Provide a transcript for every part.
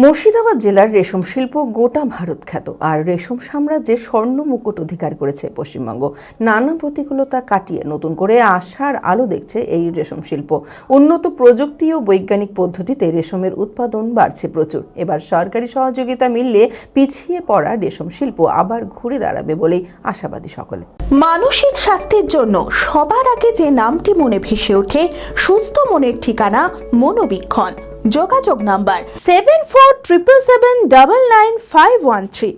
মুর্শিদাবাদ জেলার রেশম শিল্প গোটা ভারত খ্যাত, আর রেশম সাম্রাজ্যের স্বর্ণ মুকুট অধিকার করেছে পশ্চিমবঙ্গ। নানা প্রতিকূলতা কাটিয়ে নতুন করে আশার আলো দেখছে এই রেশম শিল্প। উন্নত প্রযুক্তি ও বৈজ্ঞানিক পদ্ধতিতে রেশমের উৎপাদন বাড়ছে প্রচুর। এবার সরকারি সহযোগিতা মিললে পিছিয়ে পড়া রেশম শিল্প আবার ঘুরে দাঁড়াবে বলেই আশাবাদী সকলে। মানসিক স্বাস্থ্যের জন্য সবার আগে যে নামটি মনে ভেসে ওঠে, সুস্থ মনের ঠিকানা মনোবীক্ষণ। যোগাযোগ নাম্বার 7477799513।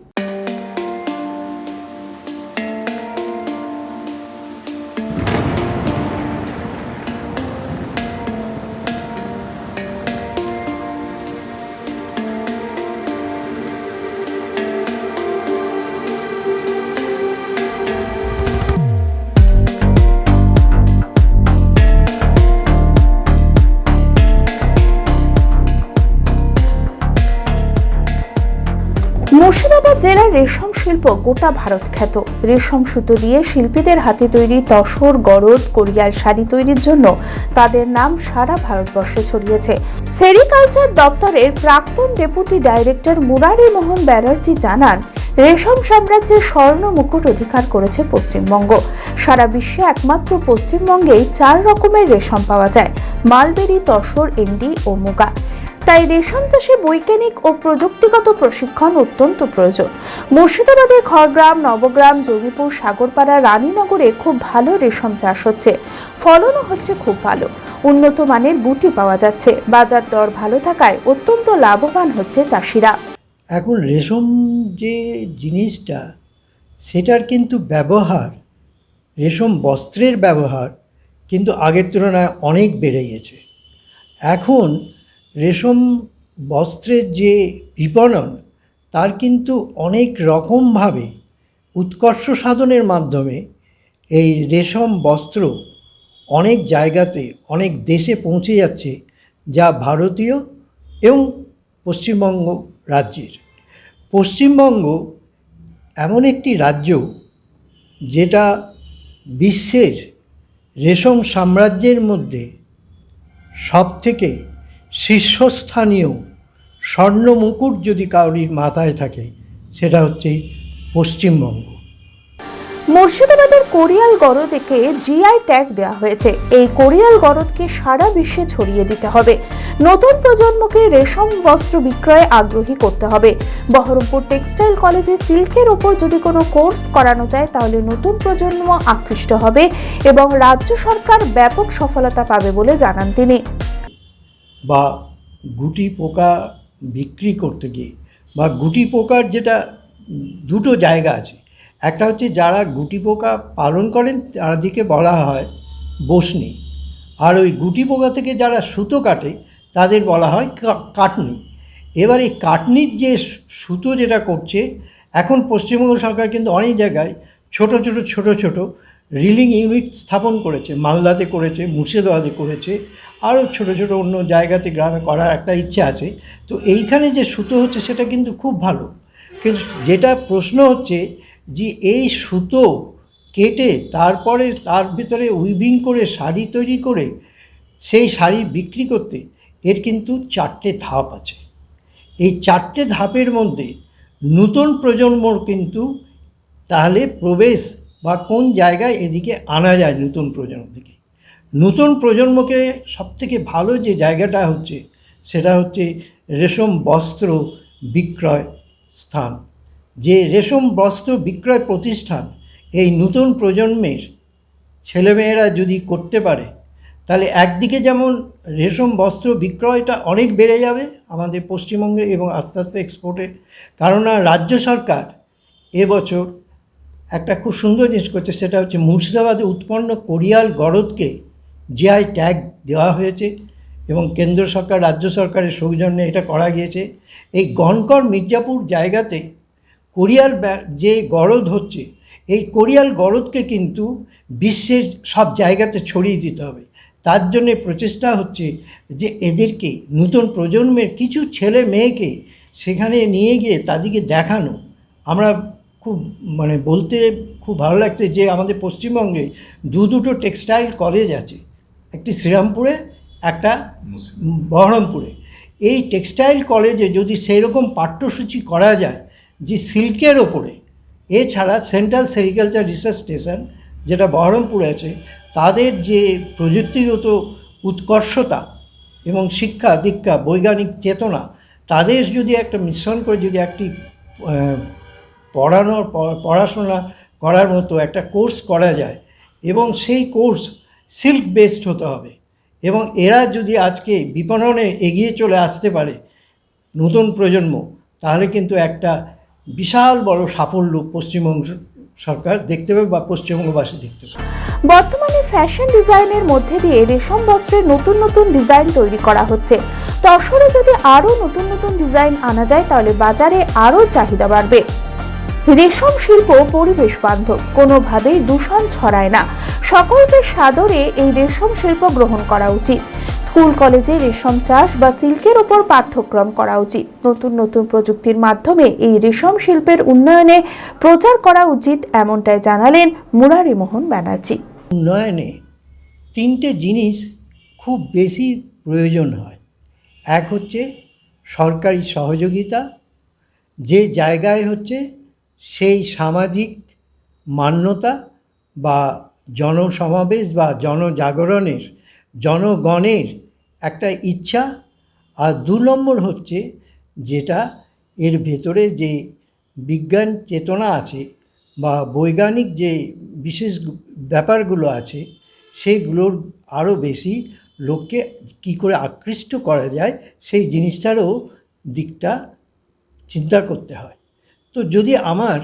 মুর্শিদাবাদ জেলার রেশম শিল্প গোটা ভারত খ্যাত। রেশম সুতো দিয়ে শিল্পীদের হাতে তৈরি তসর, গরদ, কোরিয়াল শাড়ি তৈরির জন্য তাদের নাম সারা ভারতবর্ষে ছড়িয়েছে। সেরিকালচার দপ্তরের প্রাক্তন ডেপুটি ডাইরেক্টর মুরারি মোহন ব্যানার্জি জানান, রেশম সাম্রাজ্যের স্বর্ণ মুকুট অধিকার করেছে পশ্চিমবঙ্গ। সারা বিশ্বে একমাত্র পশ্চিমবঙ্গেই 4 রকমের রেশম পাওয়া যায়: মালবেরি, তসর, এন্ডি ও মুগা। তাই রেশম চাষে বৈজ্ঞানিক ও প্রযুক্তিগত প্রশিক্ষণ অত্যন্ত প্রয়োজন। মুর্শিদাবাদের খড়গ্রাম, নবগ্রাম, জঙ্গিপুর, সাগরপাড়া, রানীনগরে খুব ভালো রেশম চাষ হচ্ছে, ফলনও হচ্ছে খুব ভালো। উন্নত মানের গুটি পাওয়া যাচ্ছে, বাজার দর ভালো থাকায় অত্যন্ত লাভবান হচ্ছে চাষিরা। এখন রেশম যে জিনিসটা, সেটার কিন্তু ব্যবহার, রেশম বস্ত্রের ব্যবহার কিন্তু আগের তুলনায় অনেক বেড়ে গেছে। এখন রেশম বস্ত্রের যে বিপণন, তার কিন্তু অনেক রকমভাবে উৎকর্ষ সাধনের মাধ্যমে এই রেশম বস্ত্র অনেক জায়গাতে, অনেক দেশে পৌঁছে যাচ্ছে, যা ভারতীয় এবং পশ্চিমবঙ্গ রাজ্যের। পশ্চিমবঙ্গ এমন একটি রাজ্য যেটা বিশ্বের রেশম সাম্রাজ্যের মধ্যে সবথেকে শীর্ষস্থানীয় স্বর্ণ মুকুট যদি কারোর মাথায় থাকে, সেটা হচ্ছে পশ্চিমবঙ্গ। মুর্শিদাবাদের কোরিয়াল গরদকে জিআই ট্যাগ দেওয়া হয়েছে। এই কোরিয়াল গরদকে সারা বিশ্বে ছড়িয়ে দিতে হবে। নতুন প্রজন্মকে রেশম বস্ত্র বিক্রয়ে আগ্রহী করতে হবে। বহরমপুর টেক্সটাইল কলেজে সিল্কের ওপর যদি কোনো কোর্স করানো যায়, তাহলে নতুন প্রজন্ম আকৃষ্ট হবে এবং রাজ্য সরকার ব্যাপক সফলতা পাবে বলে জানান তিনি। বা গুটি পোকা বিক্রি করতে গিয়ে, বা গুটি পোকার যেটা দুটো জায়গা আছে, একটা হচ্ছে যারা গুটি পোকা পালন করেন তাদেরকে বলা হয় বসনি, আর ওই গুটি পোকা থেকে যারা সুতো কাটে তাদের বলা হয় কাটনি। এবার এই কাটনির যে সুতো যেটা করছে, এখন পশ্চিমবঙ্গ সরকার কিন্তু অনেক জায়গায় ছোট ছোট রিলিং ইউনিট স্থাপন করেছে। মালদাতে করেছে, মুর্শিদাবাদে করেছে, আরও ছোট অন্য জায়গাতে গ্রামে করার একটা ইচ্ছে আছে। তো এইখানে যে সুতো হচ্ছে সেটা কিন্তু খুব ভালো, কিন্তু যেটা প্রশ্ন হচ্ছে যে এই সুতো কেটে তারপরে তার ভিতরে উইভিং করে শাড়ি তৈরি করে সেই শাড়ি বিক্রি করতে এর কিন্তু 4টে ধাপ আছে। এই 4টে ধাপের মধ্যে নতুন প্রজন্মর কিন্তু তাহলে প্রবেশ বা কোন জায়গায় এদিকে আনা যায় নতুন প্রজন্মকে সবথেকে ভালো যে জায়গাটা হচ্ছে, সেটা হচ্ছে রেশম বস্ত্র বিক্রয় স্থান। যে রেশম বস্ত্র বিক্রয় প্রতিষ্ঠান এই নতুন প্রজন্মের ছেলেমেয়েরা যদি করতে পারে, তাহলে একদিকে যেমন রেশম বস্ত্র বিক্রয়টা অনেক বেড়ে যাবে আমাদের পশ্চিমবঙ্গে এবং আস্তে আস্তে এক্সপোর্টে। কারণ রাজ্য সরকার এবছর একটা খুব সুন্দর জিনিস করছে, সেটা হচ্ছে মুর্শিদাবাদে উৎপন্ন কোরিয়াল গরদকে জিআই ট্যাগ দেওয়া হয়েছে এবং কেন্দ্র সরকার, রাজ্য সরকারের সৌজন্যে এটা করা গিয়েছে। এই গনকর মির্জাপুর জায়গাতে কোরিয়াল যে গরদ হচ্ছে, এই কোরিয়াল গরদকে কিন্তু বিশ্বের সব জায়গাতে ছড়িয়ে দিতে হবে। তার জন্যে প্রচেষ্টা হচ্ছে যে এদেরকে, নতুন প্রজন্মের কিছু ছেলে মেয়েকে সেখানে নিয়ে গিয়ে তাদেরকে দেখানো। আমরা খুব বলতে খুব ভালো লাগছে যে আমাদের পশ্চিমবঙ্গে দুটো টেক্সটাইল কলেজ আছে, একটি শ্রীরামপুরে, একটা বহরমপুরে। এই টেক্সটাইল কলেজে যদি সেই রকম পাঠ্যসূচি করা যায় যে সিল্কের ওপরে, এছাড়া সেন্ট্রাল সেরিকালচার রিসার্চ স্টেশন যেটা বহরমপুরে আছে, তাদের যে প্রযুক্তিগত উৎকর্ষতা এবং শিক্ষা দীক্ষা বৈজ্ঞানিক চেতনা, তাদের যদি একটা মিশ্রণ করে যদি একটি পড়াশোনা করার মতো একটা কোর্স করা যায়, এবং সেই কোর্স সিল্ক বেসড হতে হবে, এবং এরা যদি আজকে বিপণনে এগিয়ে চলে আসতে পারে নতুন প্রজন্ম, তাহলে কিন্তু একটা বিশাল বড় সাফল্য পশ্চিমবঙ্গ সরকার দেখতে পাবে বা পশ্চিমবঙ্গবাসী দেখতে পাবে। বর্তমানে ফ্যাশন ডিজাইনের মধ্যে দিয়ে রেশম বস্ত্রের নতুন নতুন ডিজাইন তৈরি করা হচ্ছে। তসরে যদি আরও নতুন নতুন ডিজাইন আনা যায় তাহলে বাজারে আরও চাহিদা বাড়বে। রেশম শিল্প পরিবেশ বান্ধব, কোনোভাবেই দূষণ ছড়ায় না। সকলকে সাদরে এই রেশম শিল্প গ্রহণ করা উচিত। স্কুল কলেজে রেশম চাষ বা সিল্কের উপর পাঠ্যক্রম করা উচিত। নতুন নতুন প্রযুক্তির মাধ্যমে এই রেশম শিল্পের উন্নয়নে প্রচার করা উচিত, এমনটাই জানালেন মুরারি মোহন ব্যানার্জি। উন্নয়নে তিনটে জিনিস খুব বেশি প্রয়োজন হয়। এক হচ্ছে সরকারি সহযোগিতা, যে জায়গায় হচ্ছে সেই সামাজিক মান্যতা বা জনসমাবেশ বা জনজাগরণের জনগণের একটা ইচ্ছা। আর 2 নম্বর হচ্ছে যেটা এর ভেতরে যে বিজ্ঞান চেতনা আছে বা বৈজ্ঞানিক যে বিশেষ ব্যাপারগুলো আছে, সেইগুলোর আরও বেশি লোককে কী করে আকৃষ্ট করা যায় সেই জিনিসটারও দিকটা চিন্তা করতে হয়। তো যদি আমার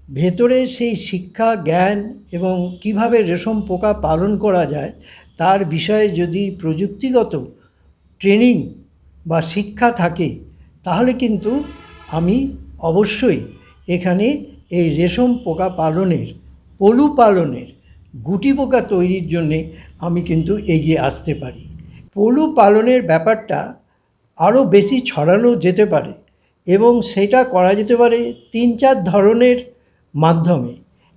ভেতরে সেই শিক্ষা জ্ঞান এবং কিভাবে রেশম পোকা পালন করা যায় তার বিষয়ে যদি প্রযুক্তিগত ট্রেনিং বা শিক্ষা থাকে, তাহলে কিন্তু আমি অবশ্যই এখানে এই রেশম পোকা পালনের, পলু পালনের, গুটি পোকা তৈরির জন্যে আমি কিন্তু এগিয়ে আসতে পারি। পলু পালনের ব্যাপারটা আরও বেশি ছড়ানো যেতে পারে, এবং সেটা করা যেতে পারে 3-4 ধরনের মাধ্যমে।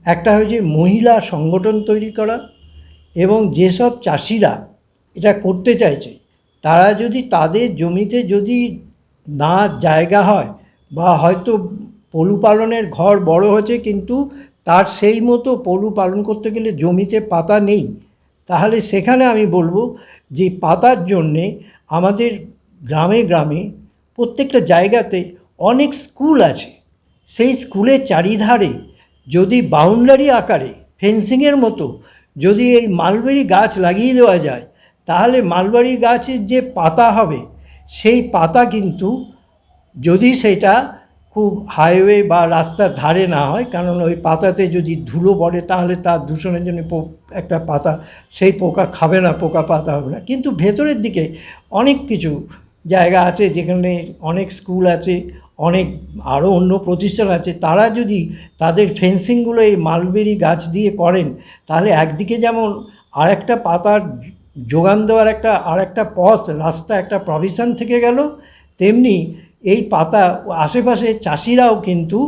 একটা হচ্ছে মহিলা সংগঠন তৈরি করা, এবং যেসব চাষিরা এটা করতে চাইছে তারা যদি তাদের জমিতে যদি না জায়গা হয় বা হয়তো পলু পালনের ঘর বড় হয়েছে কিন্তু তার সেই মতো পলু পালন করতে গেলে জমিতে পাতা নেই, তাহলে সেখানে আমি বলবো যে পাতার জন্যে আমাদের গ্রামে গ্রামে প্রত্যেকটা জায়গাতে অনেক স্কুল আছে। সেই স্কুলের চারিধারে যদি বাউন্ডারি আকারে ফেন্সিংয়ের মতো যদি এই মালবেরি গাছ লাগিয়ে দেওয়া যায়, তাহলে মালবেরি গাছের যে পাতা হবে সেই পাতা কিন্তু, যদি সেটা খুব হাইওয়ে বা রাস্তার ধারে না হয়, কারণ ওই পাতাতে যদি ধুলো পড়ে তাহলে তার দূষণের জন্য একটা পাতা সেই পোকা খাবে না, পোকা পাতা হবে না। কিন্তু ভেতরের দিকে অনেক কিছু জায়গা আছে যেখানে অনেক স্কুল আছে, অনেক আরও অন্য প্রতিষ্ঠান আছে, তারা যদি তাদের ফেন্সিংগুলো এই মালবেরি গাছ দিয়ে করেন, তাহলে একদিকে যেমন আরেকটা পাতার যোগান দেওয়ার আরেকটা পথ রাস্তা, একটা প্রভিশন থেকে গেল, তেমনি এই পাতা আশেপাশে চাষিরাও কিন্তু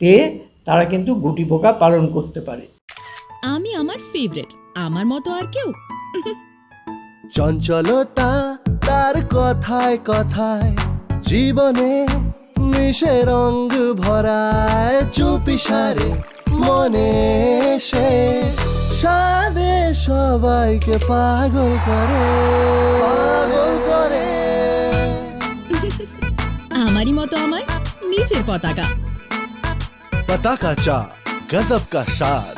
পেয়ে তারা কিন্তু গুটি পোকা পালন করতে পারে। আমি আমার ফেভারিট, আমার মতো আর কেউ। চঞ্চলতা তার কথায় কথায় জীবনে মিশে রঙ ভরায়, চুপি সারে মনে সে সাদে সবাইকে পাগল করে, পাগল করে। আমারই মতো আমার নিচের পতাকা। पताका चा गजब का शाद,